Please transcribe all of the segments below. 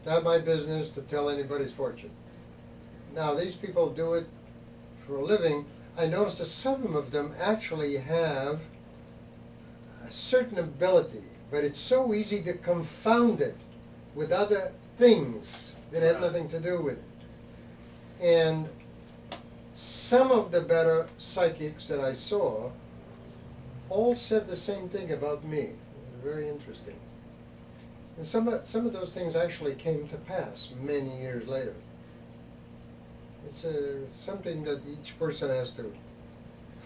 It's not my business to tell anybody's fortune. Now, these people do it for a living. I noticed that some of them actually have a certain ability, but it's so easy to confound it with other things that have nothing to do with it. And some of the better psychics that I saw all said the same thing about me. It was very interesting. And some of those things actually came to pass many years later. It's something that each person has to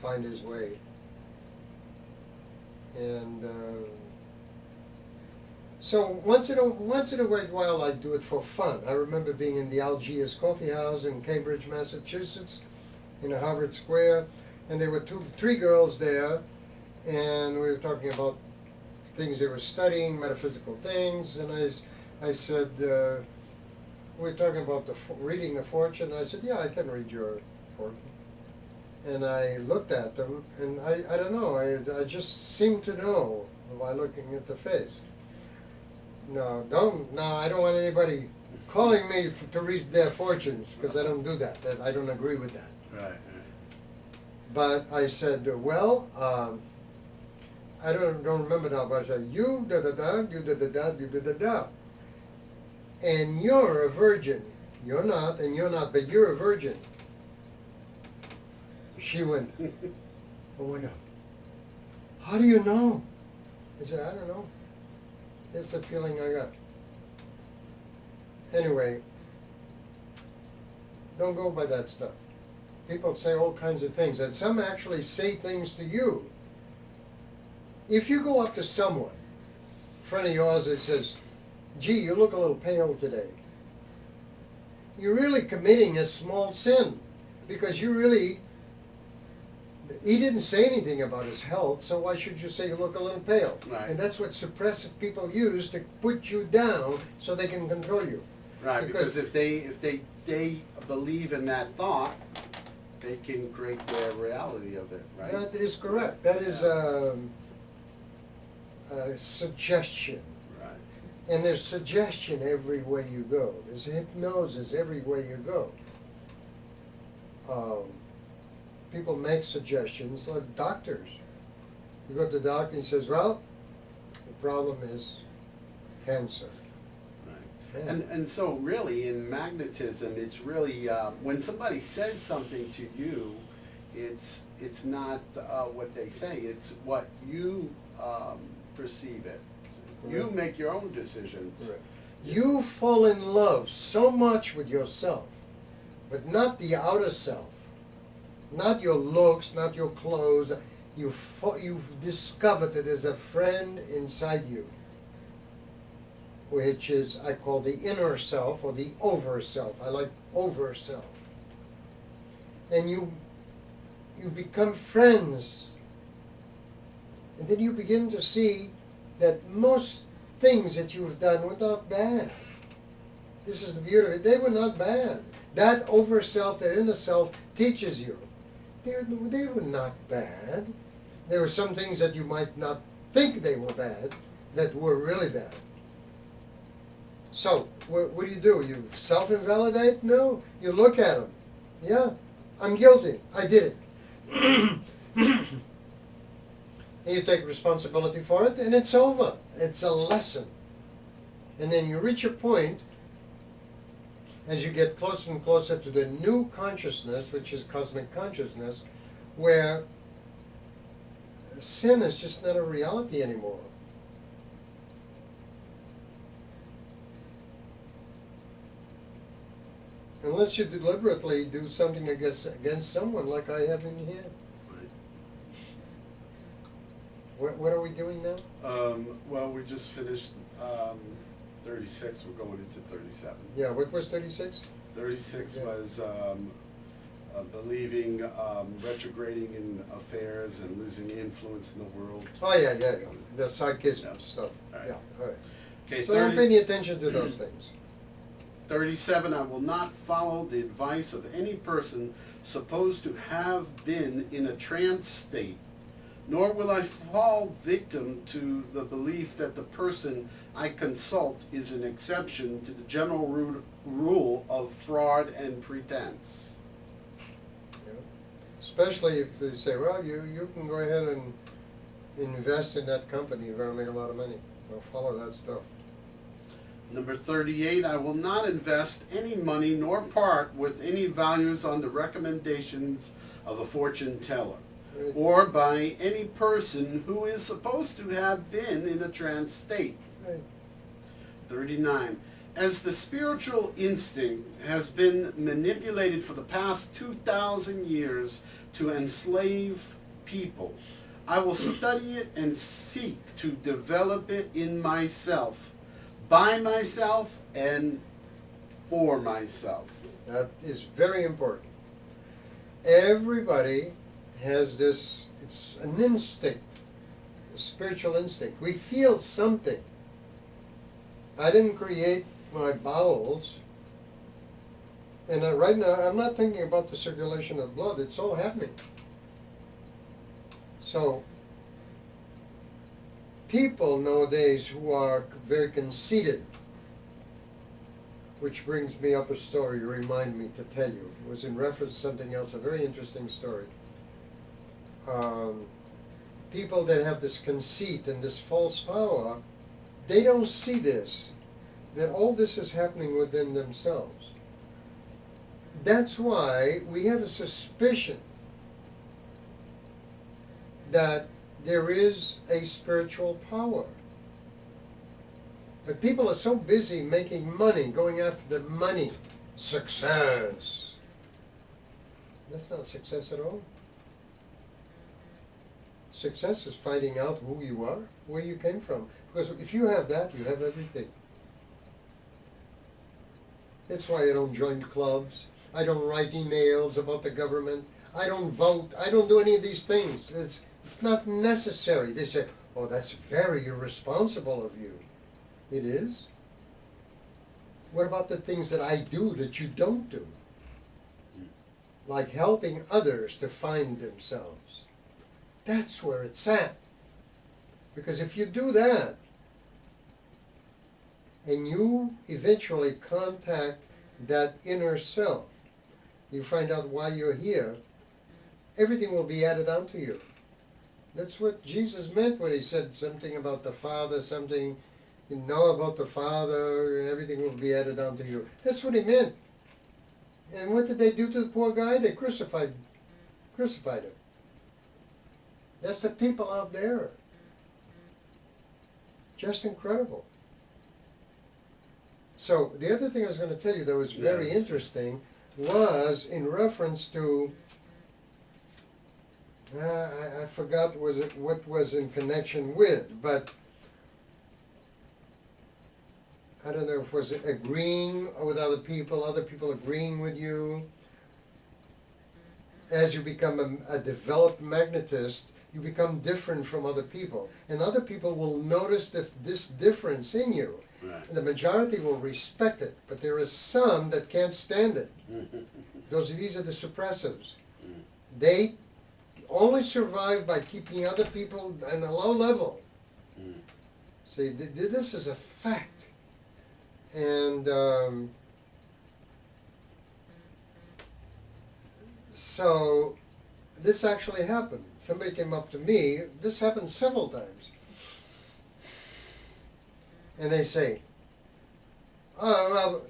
find his way. And so once in a great while I do it for fun. I remember being in the Algiers Coffee House in Cambridge, Massachusetts, in a Harvard Square, and there were three girls there, and we were talking about things they were studying, metaphysical things, and I said, we were talking about reading the fortune, and I said, yeah, I can read your fortune. And I looked at them, and I don't know, I just seemed to know by looking at the face. No, I don't want anybody calling me to read their fortunes, because I don't do that. I don't agree with that. Right. But I said, well, I don't remember now, but I said, you da-da-da, you da-da-da, you da-da-da. And you're a virgin. You're not, and you're not, but you're a virgin. She went, oh my God, how do you know? I said, I don't know. It's the feeling I got. Anyway, don't go by that stuff. People say all kinds of things, and some actually say things to you. If you go up to someone, a friend of yours that says, gee, you look a little pale today, you're really committing a small sin, because he didn't say anything about his health, so why should you say you look a little pale? Right. And that's what suppressive people use to put you down so they can control you. Right, because if they believe in that thought, they can create their reality of it, right? That is correct. That is a suggestion. Right. And there's suggestion every way you go. There's hypnosis every way you go. People make suggestions, like doctors. You go to the doctor and he says, well, the problem is cancer. Right. And so really in magnetism, it's really, when somebody says something to you, it's not what they say, it's what you perceive it. You make your own decisions. Correct. You fall in love so much with yourself, but not the outer self. Not your looks, not your clothes. You've discovered that there's a friend inside you, which is, I call the inner self or the over self. I like over self. And you become friends. And then you begin to see that most things that you've done were not bad. This is the beauty of it. They were not bad. That over self, that inner self teaches you. They were not bad. There were some things that you might not think they were bad that were really bad. So, what do? You self-invalidate? No. You look at them. Yeah, I'm guilty. I did it. And you take responsibility for it, and it's over. It's a lesson. And then you reach a point, as you get closer and closer to the new consciousness, which is cosmic consciousness, where sin is just not a reality anymore. Unless you deliberately do something against someone like I have in here. What are we doing now? Well, we just finished 36. We're going into 37. Yeah, what was 36? 36 was believing, retrograding in affairs and losing influence in the world. Oh, yeah. The psychism stuff. All right. Yeah, all right. Okay, So don't pay any attention to those things. 37, I will not follow the advice of any person supposed to have been in a trance state nor will I fall victim to the belief that the person I consult is an exception to the general rule of fraud and pretense. You know? Especially if they say, well, you can go ahead and invest in that company, you're going to make a lot of money. Well, follow that stuff. Number 38, I will not invest any money nor part with any values on the recommendations of a fortune teller, Right. or by any person who is supposed to have been in a trance state. Right. 39. As the spiritual instinct has been manipulated for the past 2,000 years to enslave people, I will study it and seek to develop it in myself, by myself, and for myself. That is very important. Everybody has this, it's an instinct, a spiritual instinct. We feel something. I didn't create my bowels. And right now, I'm not thinking about the circulation of blood. It's all happening. So, people nowadays who are very conceited, which brings me up a story, remind me to tell you. It was in reference to something else, a very interesting story. People that have this conceit and this false power, they don't see this, that all this is happening within themselves. That's why we have a suspicion that there is a spiritual power. But people are so busy making money, going after the money, success. That's not success at all. Success is finding out who you are, where you came from. Because if you have that, you have everything. That's why I don't join clubs. I don't write emails about the government. I don't vote. I don't do any of these things. It's not necessary. They say, oh, that's very irresponsible of you. It is. What about the things that I do that you don't do? Like helping others to find themselves. That's where it's at. Because if you do that, and you eventually contact that inner self, you find out why you're here, everything will be added onto you. That's what Jesus meant when he said something about the Father, something you know about the Father, everything will be added onto you. That's what he meant. And what did they do to the poor guy? They crucified him. That's the people out there. Just incredible. So the other thing I was going to tell you that was very interesting was in reference to, I forgot what was in connection with, but I don't know if it was agreeing with other people agreeing with you. As you become a developed magnetist, you become different from other people. And other people will notice this difference in you. Right. And the majority will respect it, but there is some that can't stand it. These are the suppressives. They only survive by keeping other people on a low level. See, this is a fact. And so this actually happened. Somebody came up to me. This happened several times. And they say, oh, well,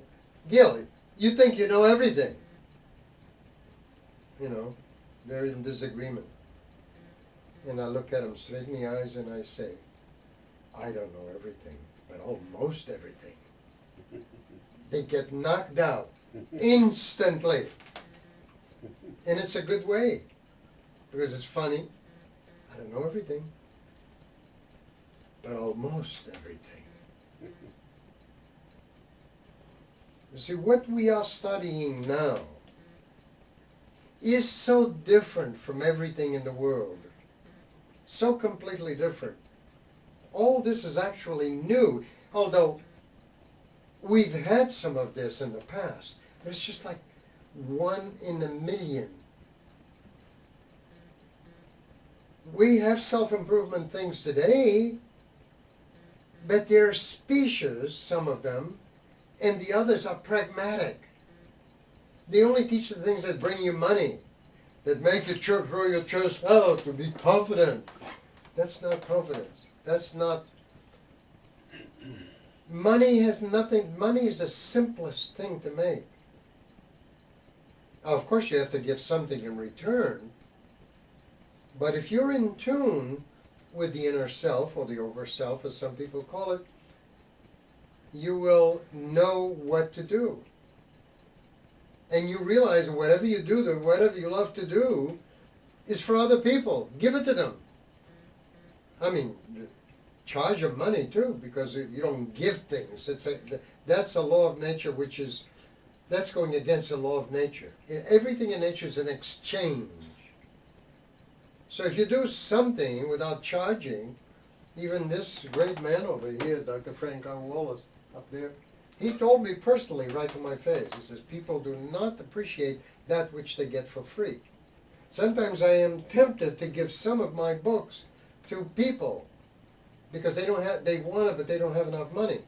Gil, you think you know everything. You know, they're in disagreement. And I look at them straight in the eyes and I say, I don't know everything, but almost everything. They get knocked out instantly. And it's a good way, because it's funny. I don't know everything, but almost everything. You see, what we are studying now is so different from everything in the world. So completely different. All this is actually new, although we've had some of this in the past, but it's just like 1 in a million. We have self-improvement things today, but they're specious, some of them, and the others are pragmatic. They only teach the things that bring you money, that make you throw your chest out to be confident. That's not confidence. That's not. Money has nothing. Money is the simplest thing to make. Of course, you have to give something in return. But if you're in tune with the inner self, or the over self, as some people call it, you will know what to do. And you realize whatever you do, whatever you love to do, is for other people. Give it to them. I mean, charge them money too, because you don't give things. That's a law of nature, that's going against the law of nature. Everything in nature is an exchange. So if you do something without charging, even this great man over here, Dr. Frank R. Wallace, up there, he told me personally, right to my face, he says, people do not appreciate that which they get for free. Sometimes I am tempted to give some of my books to people because they want it, but they don't have enough money.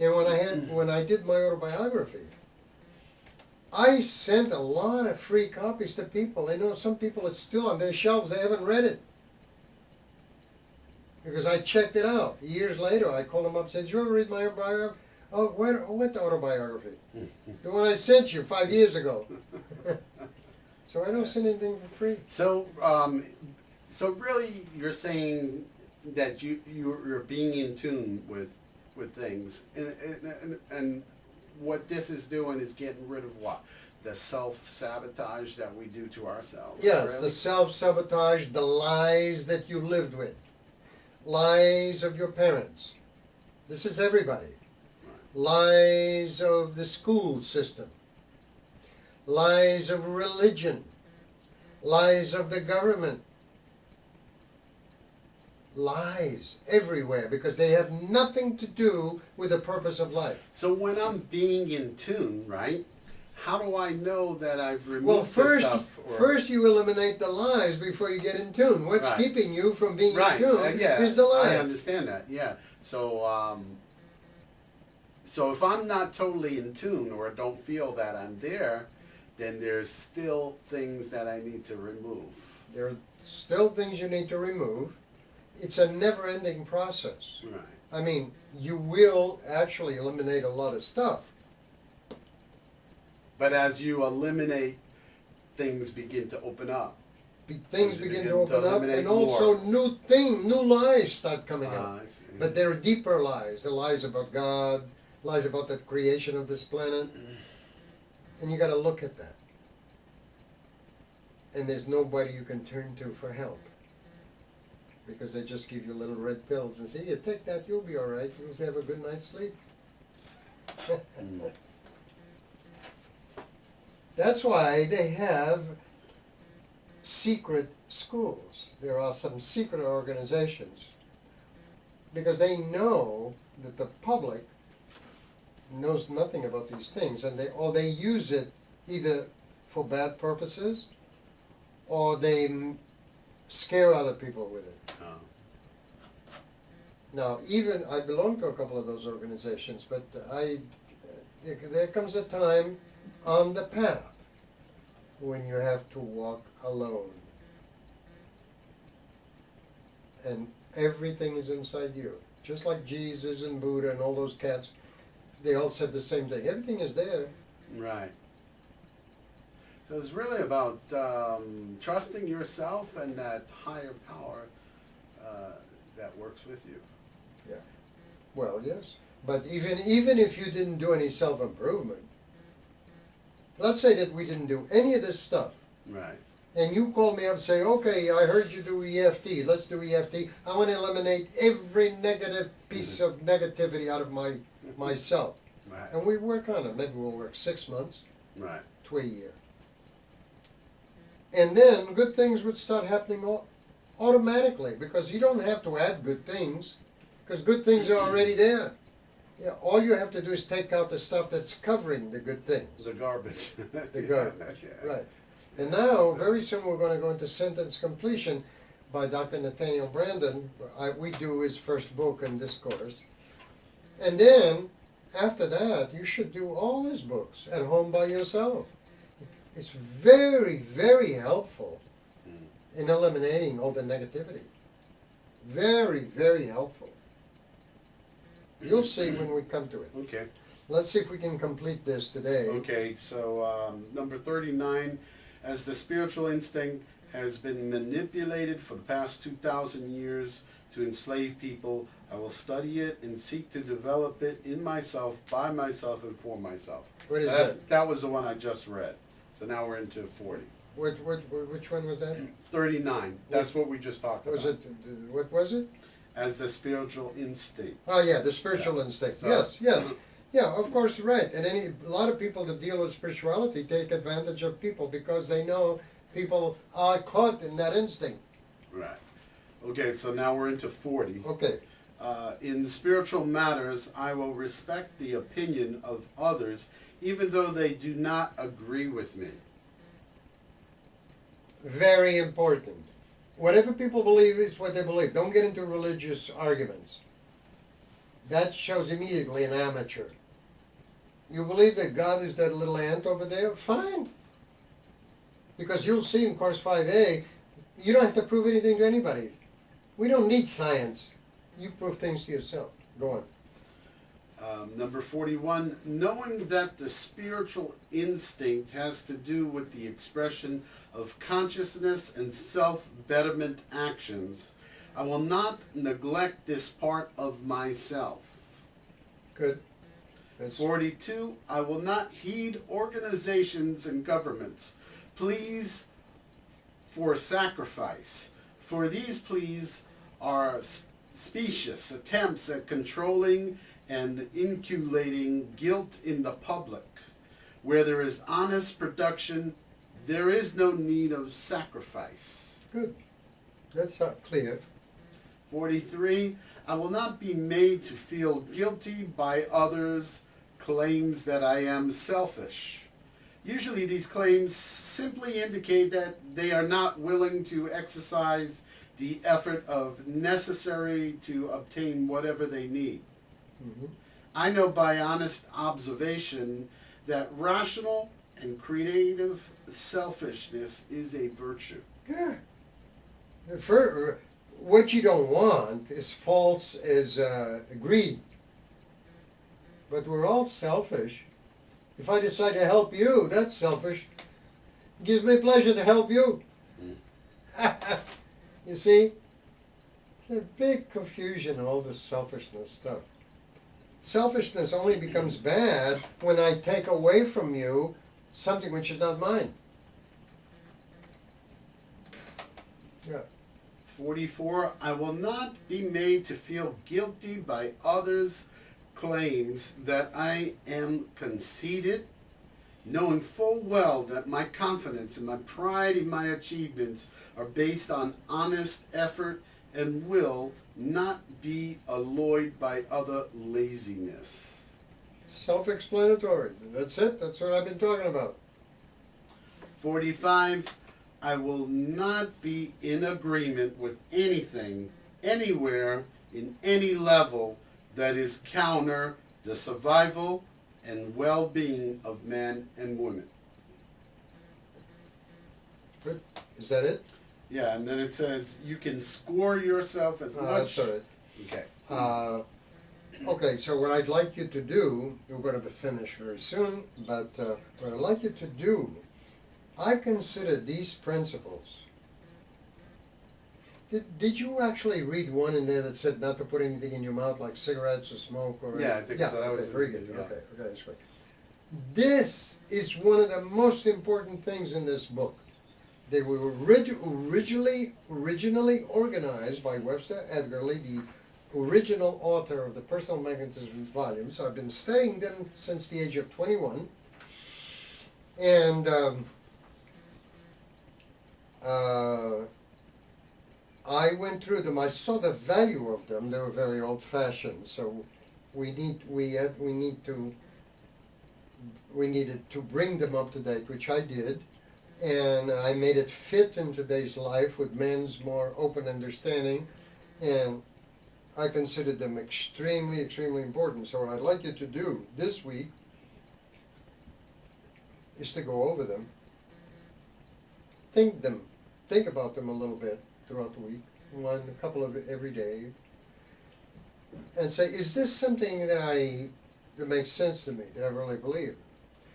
And when I did my autobiography, I sent a lot of free copies to people. I know some people, it's still on their shelves, they haven't read it. Because I checked it out. Years later, I called them up and said, did you ever read my autobiography? Oh, what autobiography? The one I sent you 5 years ago. So I don't send anything for free. So, so really, you're saying that you're being in tune with things, and what this is doing is getting rid of what? The self-sabotage that we do to ourselves. Yes, really? The self-sabotage, the lies that you lived with, lies of your parents. This is everybody. Lies of the school system, lies of religion, lies of the government, lies everywhere because they have nothing to do with the purpose of life. So when I'm being in tune, right, how do I know that I've removed the stuff? First you eliminate the lies before you get in tune. What's keeping you from being in tune is the lies. I understand that, yeah. So, so if I'm not totally in tune or don't feel that I'm there, then there's still things that I need to remove. There are still things you need to remove. It's a never-ending process. Right. I mean, you will actually eliminate a lot of stuff. But as you eliminate, things begin to open up. Things begin to open up, and also new lies start coming out. I see. But they're deeper lies. The lies about God, lies about the creation of this planet. And you got to look at that. And there's nobody you can turn to for help. Because they just give you little red pills and say, you take that, you'll be all right. You'll have a good night's sleep. That's why they have secret schools. There are some secret organizations. Because they know that the public knows nothing about these things, and they use it either for bad purposes or they scare other people with it. Oh. Now, even I belong to a couple of those organizations, but there comes a time on the path when you have to walk alone, and everything is inside you. Just like Jesus and Buddha and all those cats, they all said the same thing. Everything is there. Right. So it's really about trusting yourself and that higher power that works with you. Yeah. Well, yes. But even if you didn't do any self-improvement, let's say that we didn't do any of this stuff. Right. And you call me up and say, okay, I heard you do EFT. Let's do EFT. I want to eliminate every negative piece of negativity out of myself. Right. And we work on it. Maybe we'll work 6 months Right. to a year. And then good things would start happening automatically, because you don't have to add good things, because good things are already there. Yeah, all you have to do is take out the stuff that's covering the good things. The garbage. The garbage, Yeah. right. And now, very soon we're going to go into sentence completion, by Dr. Nathaniel Brandon. We do his first book in this course. And then, after that, you should do all his books at home by yourself. It's very, very helpful in eliminating all the negativity. Very, very helpful. You'll see when we come to it. Okay. Let's see if we can complete this today. Okay, so number 39, as the spiritual instinct has been manipulated for the past 2,000 years to enslave people, I will study it and seek to develop it in myself, by myself, and for myself. What is So that? that was the one I just read. So now we're into 40. Which one was that? 39, that's what we just talked about. Was it, what was it? As the spiritual instinct. Oh, yeah, the spiritual instinct. Yes, yes. Yeah, of course, right. And a lot of people that deal with spirituality take advantage of people because they know people are caught in that instinct. Right. Okay, so now we're into 40. Okay. In spiritual matters, I will respect the opinion of others, even though they do not agree with me. Very important. Whatever people believe is what they believe. Don't get into religious arguments. That shows immediately an amateur. You believe that God is that little ant over there? Fine. Because you'll see in Course 5A, you don't have to prove anything to anybody. We don't need science. You prove things to yourself. Go on. Number 41, knowing that the spiritual instinct has to do with the expression of consciousness and self-betterment actions, I will not neglect this part of myself. Good. 42, I will not heed organizations and governments' pleas for sacrifice, for these pleas are specious attempts at controlling and inculcating guilt in the public. Where there is honest production, there is no need of sacrifice. Good. That's clear. 43, I will not be made to feel guilty by others' claims that I am selfish. Usually these claims simply indicate that they are not willing to exercise the effort of necessary to obtain whatever they need. Mm-hmm. I know by honest observation that rational and creative selfishness is a virtue. Yeah. For, what you don't want is false as greed. But we're all selfish. If I decide to help you, that's selfish. It gives me pleasure to help you. You see? It's a big confusion, all this selfishness stuff. Selfishness only becomes bad when I take away from you something which is not mine. Yeah. 44, I will not be made to feel guilty by others' claims that I am conceited, knowing full well that my confidence and my pride in my achievements are based on honest effort and will not be alloyed by other laziness. Self-explanatory. That's it. That's what I've been talking about. 45, I will not be in agreement with anything, anywhere, in any level that is counter the survival and well-being of men and women. Good. Is that it? Yeah, and then it says you can score yourself as much. That's all right. Okay. Okay, so what I'd like you to do, we're going to be finished very soon, but what I'd like you to do, I consider these principles. Did you actually read one in there that said not to put anything in your mouth like cigarettes or smoke or Yeah, I think so. That was very good. yeah. Okay, that's great. This is one of the most important things in this book. They were originally organized by Webster Edgarly, the original author of the Personal Magnetism volumes. I've been studying them since the age of 21. And I went through them. I saw the value of them. They were very old-fashioned. So we needed to bring them up to date, which I did. and I made it fit in today's life with man's more open understanding, and I considered them extremely, extremely important. So what I'd like you to do this week is to go over them, think about them a little bit throughout the week, a couple of every day, and say, is this something that makes sense to me, that I really believe?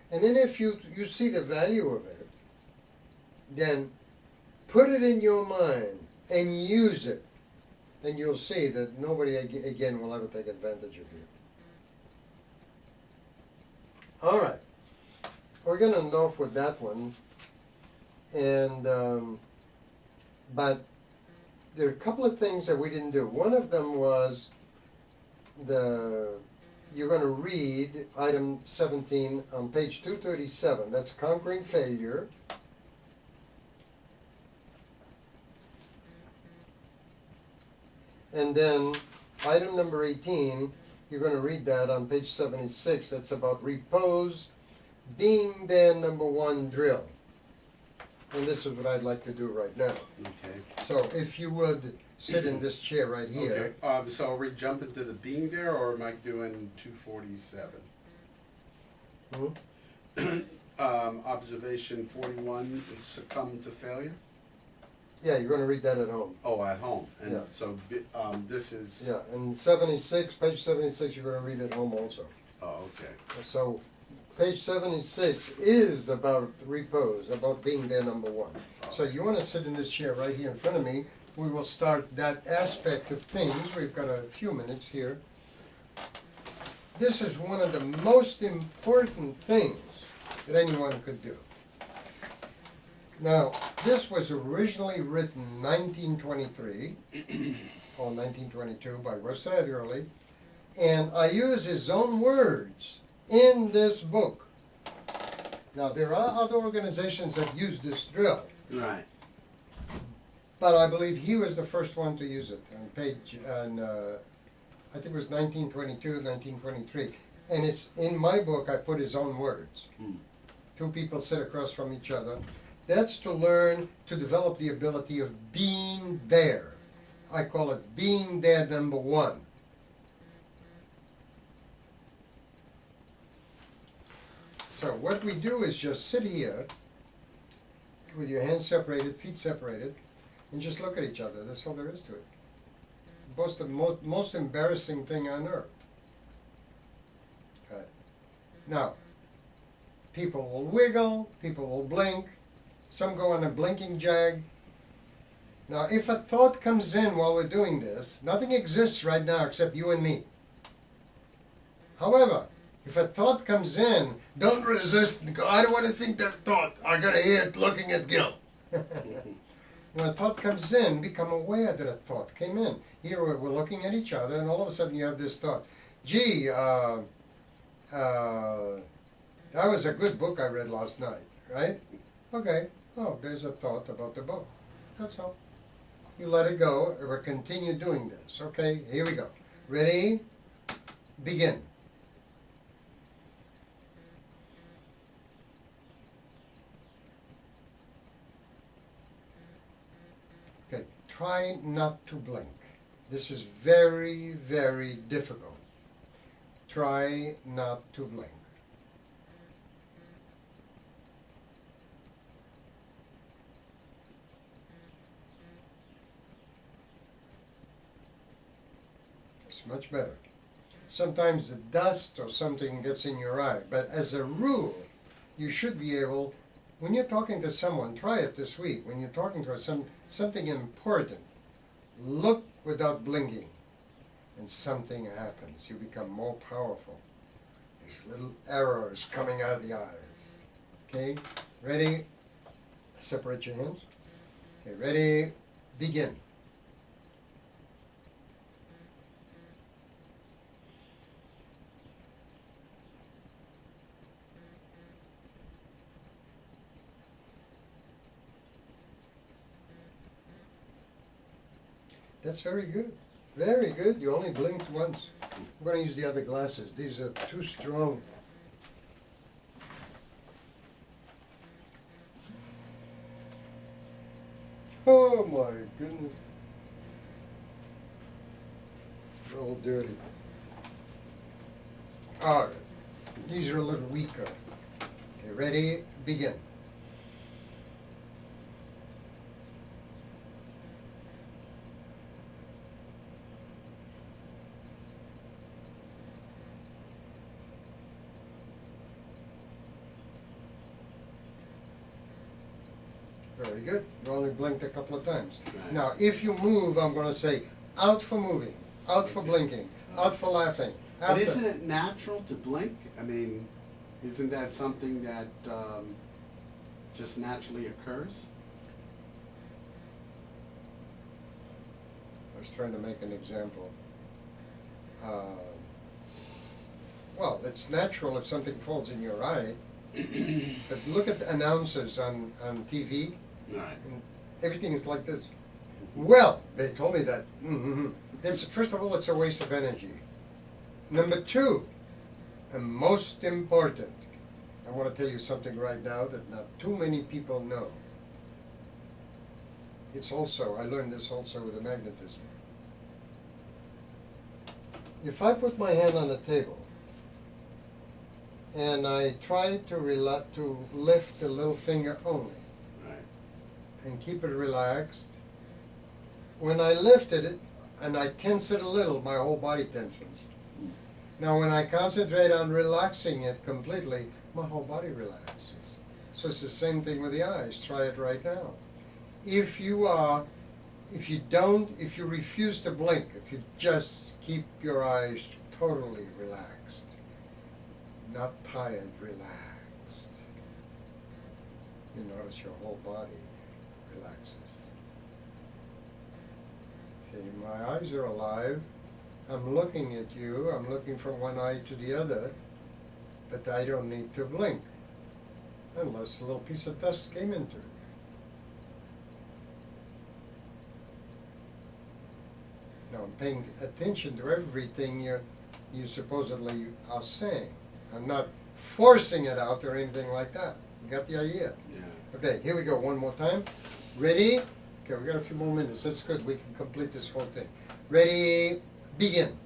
And then if you see the value of it, then put it in your mind and use it, and you'll see that nobody again will ever take advantage of you. All right, we're gonna end off with that one, and but there are a couple of things that we didn't do. One of them was you're going to read item 17 on page 237. That's Conquering Failure. And then item number 18, you're going to read that on page 76. That's about repose being their number one drill. And this is what I'd like to do right now. Okay. So if you would sit in this chair right here. Okay. So are we jumping to the being there, or am I doing 247? Observation 41 is succumb to failure. Yeah, you're going to read that at home. Oh, at home. And Yeah. so this is. Yeah, and 76, page 76, you're going to read at home also. Oh, okay. So page 76 is about repose, about being there number one. So you want to sit in this chair right here in front of me. We will start that aspect of things. We've got a few minutes here. This is one of the most important things that anyone could do. Now, this was originally written 1923 or 1922 by West Adderley, and I use his own words in this book. Now, there are other organizations that use this drill. Right. But I believe he was the first one to use it on page, I think it was 1922, 1923. And it's in my book, I put his own words. Two people sit across from each other. That's to learn to develop the ability of being there. I call it being there number one. So what we do is just sit here with your hands separated, feet separated, and just look at each other. That's all there is to it. Most embarrassing thing on earth. Right. Now, people will wiggle, people will blink, some go on a blinking jag. Now, if a thought comes in while we're doing this, nothing exists right now except you and me. However, if a thought comes in, don't resist and go, I don't want to think that thought. I gotta hear it looking at Gil. When a thought comes in, become aware that a thought came in. Here we're looking at each other, and all of a sudden you have this thought. Gee, that was a good book I read last night, right? Okay, oh, there's a thought about the book. That's all. You let it go, and we'll continue doing this. Okay, here we go. Ready? Begin. Okay, try not to blink. This is very, very difficult. Try not to blink. It's much better. Sometimes the dust or something gets in your eye, but as a rule, you should be able, when you're talking to someone, try it this week, when you're talking to something important, look without blinking, and something happens. You become more powerful. There's little arrows coming out of the eyes. Okay, ready? Separate your hands. Okay, ready? Begin. That's very good. Very good. You only blinked once. I'm going to use the other glasses. These are too strong. Oh my goodness. They're all dirty. All right. These are a little weaker. Okay, ready? Begin. Very good. You only blinked a couple of times. Right. Now, if you move, I'm going to say out for moving, out for blinking, out for laughing. But After. isn't it natural to blink? I mean, isn't that something that just naturally occurs? I was trying to make an example. Well, it's natural if something falls in your eye, but look at the announcers on TV. Right. And everything is like this. Well, they told me that. It's, first of all, it's a waste of energy. Number two, and most important, I want to tell you something right now that not too many people know. It's also, I learned this also with the magnetism. If I put my hand on the table and I try to lift the little finger only, Right. and keep it relaxed. When I lifted it and I tense it a little, my whole body tenses. Now when I concentrate on relaxing it completely, my whole body relaxes. So it's the same thing with the eyes. Try it right now. If you refuse to blink, if you just keep your eyes totally relaxed, not tired, relaxed, you notice your whole body relaxes. See, my eyes are alive. I'm looking at you. I'm looking from one eye to the other, but I don't need to blink unless a little piece of dust came into it. Now I'm paying attention to everything you supposedly are saying. I'm not forcing it out or anything like that. You got the idea? Yeah. Okay, here we go, one more time. Ready? Okay, we got a few more minutes. That's good. We can complete this whole thing. Ready? Begin.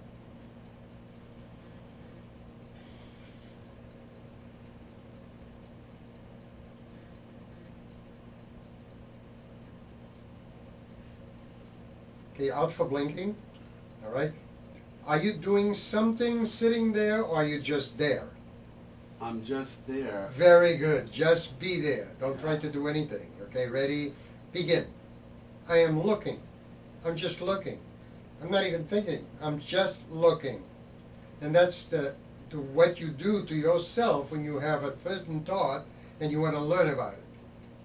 Okay, out for blinking. All right. Are you doing something sitting there, or are you just there? I'm just there. Very good. Just be there. Don't try to do anything. Okay, ready? Begin. I am looking. I'm just looking. I'm not even thinking. I'm just looking. And that's what you do to yourself when you have a certain thought and you want to learn about it.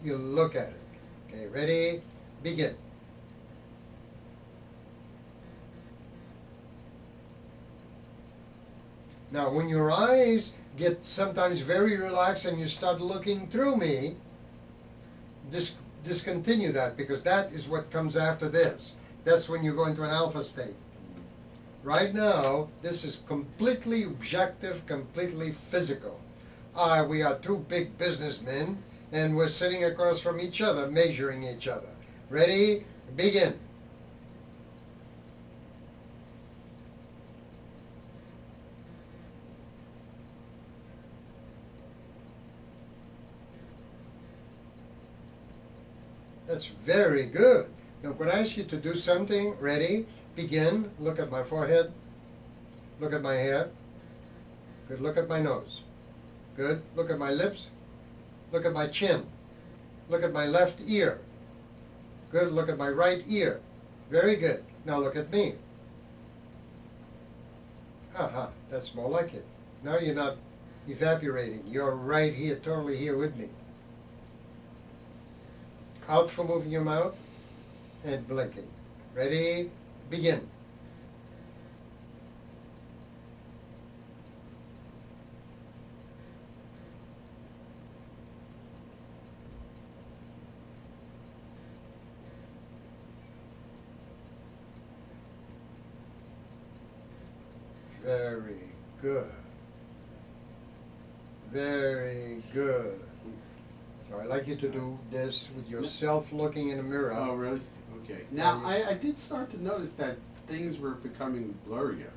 You look at it. Okay, ready? Begin. Now, when your eyes get sometimes very relaxed and you start looking through me, discontinue that, because that is what comes after this. That's when you go into an alpha state. Right now, this is completely objective, completely physical. We are two big businessmen, and we're sitting across from each other, measuring each other. Ready? Begin. That's very good. Now, I'm going to ask you to do something. Ready? Begin. Look at my forehead. Look at my hair. Good. Look at my nose. Good. Look at my lips. Look at my chin. Look at my left ear. Good. Look at my right ear. Very good. Now look at me. Aha, that's more like it. Now you're not evaporating. You're right here, totally here with me. Out for moving your mouth and blinking. Ready? Begin. Very good. Very good. So I'd like you to do this with yourself looking in the mirror. Oh, really? Okay. Now, I did start to notice that things were becoming blurrier.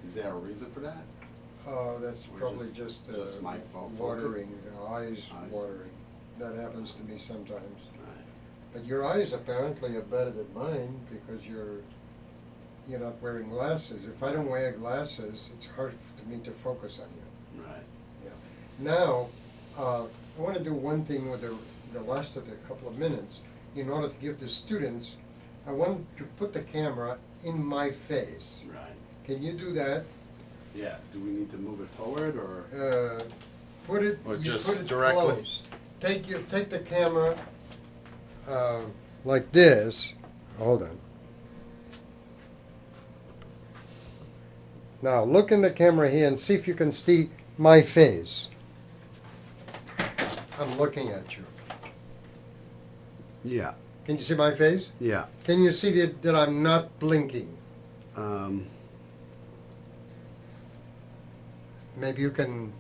Is there a reason for that? That's Or probably just just my watering, eyes Eyes. watering. That happens to me sometimes. Right. But your eyes apparently are better than mine because you're not wearing glasses. If I don't wear glasses, it's hard for me to focus on you. Right. Yeah. Now, I want to do one thing with the last of the couple of minutes. In order to give the students, I want to put the camera in my face. Right. Can you do that? Yeah. Do we need to move it forward or? Put it, Or you just put it directly? close. Take the camera like this. Hold on. Now look in the camera here and see if you can see my face. I'm looking at you. Yeah. Can you see my face? Yeah. Can you see that I'm not blinking? Maybe you can.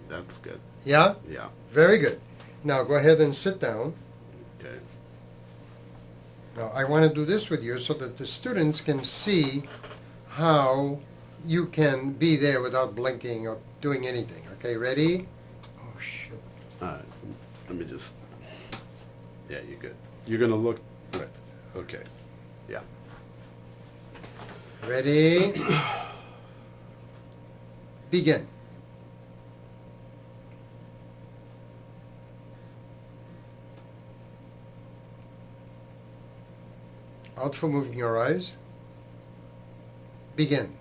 That's good. Yeah? Yeah. Very good. Now go ahead and sit down. Okay. Now I want to do this with you so that the students can see how you can be there without blinking or doing anything. Okay, ready? Oh shit. Let me just. Yeah, you're good. You're gonna look. Right. Okay. Yeah. Ready? Begin. Out for moving your eyes. Begin.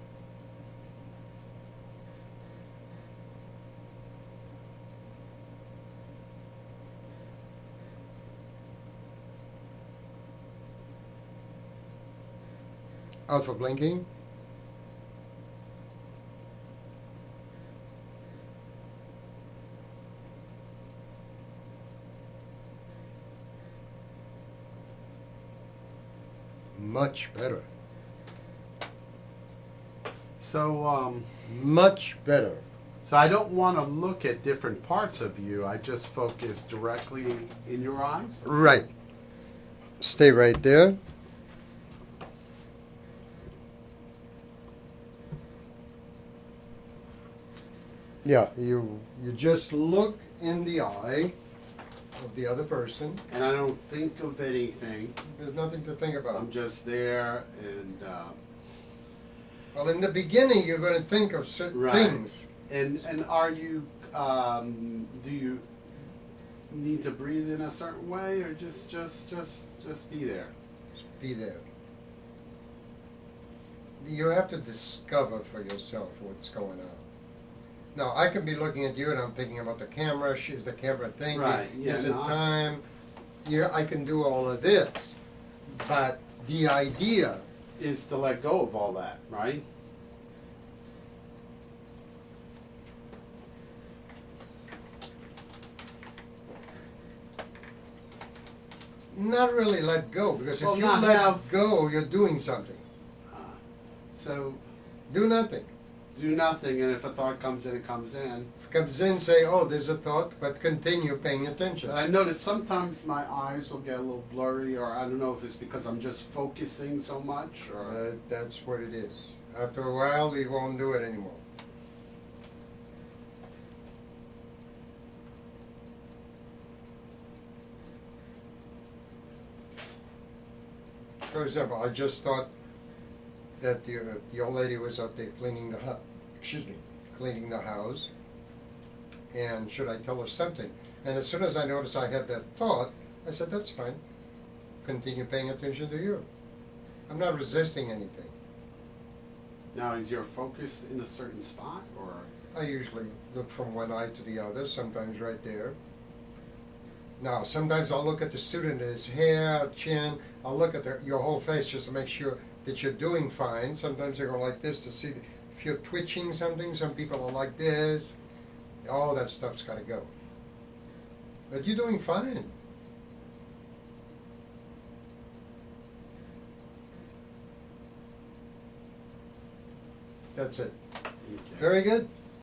Out for blinking. Much better. So, Much better. so I don't want to look at different parts of you. I just focus directly in your eyes. Right. Stay right there. Yeah, you just look in the eye of the other person. And I don't think of anything. There's nothing to think about. I'm just there and. Well, in the beginning, you're going to think of certain Right. things. And are you? Do you need to breathe in a certain way, or just be there? Just be there. You have to discover for yourself what's going on. Now, I can be looking at you and I'm thinking about the camera. Is the camera thinking? Right, yeah, Is it no, time? Yeah, I can do all of this. But the idea, Is to let go of all that, right? not really let go, because Well, if you not let have- go, you're doing something. So Do nothing. do nothing, and if a thought comes in, it comes in. If it comes in, say, oh, there's a thought, but continue paying attention. But I notice sometimes my eyes will get a little blurry, or I don't know if it's because I'm just focusing so much, or That's what it is. After a while, you won't do it anymore. For example, I just thought that the old lady was out there cleaning the cleaning the house, and should I tell her something? And as soon as I noticed I had that thought, I said, that's fine. Continue paying attention to you. I'm not resisting anything. now is your focus in a certain spot, or? I usually look from one eye to the other, sometimes right there. Now, sometimes I'll look at the student, his hair, chin, I'll look at your whole face just to make sure that you're doing fine. Sometimes I go like this to see if you're twitching something. Some people are like this. All that stuff's got to go. But you're doing fine. That's it. Okay. Very good.